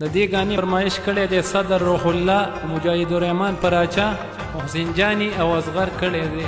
د دې غانې فرمایش کړی دی صدر روح الله مجاهد الرحمن پراچا محسن جانی او اصغر کړی دی.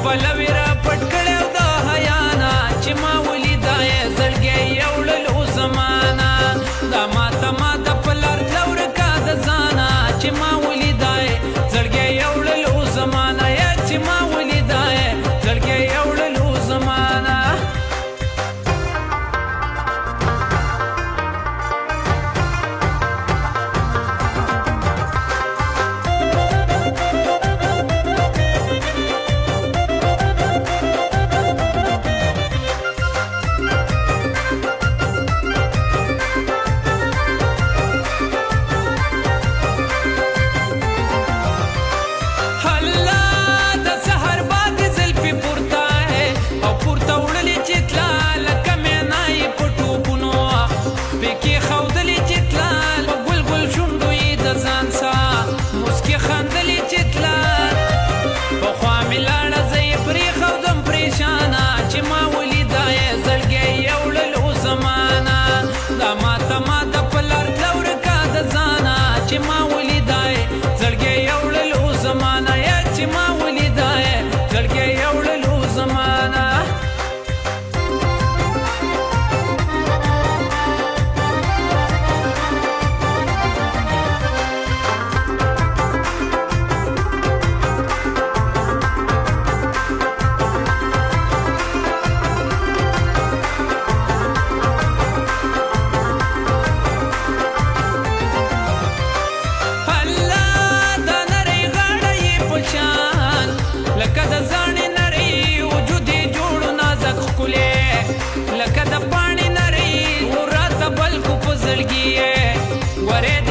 پلویرا پټ کړو د حیانا چې ما ولیدای زړګي یوړلو زمانہ دا ماته پلار لور کا د زانا چې ما ولیدای زړګي یوړلو زمانہ یا چې ما ولیدای زړګي یوړلو زمانہ لکه د پاڼې نری ورته بلکو په زړګي یې ورې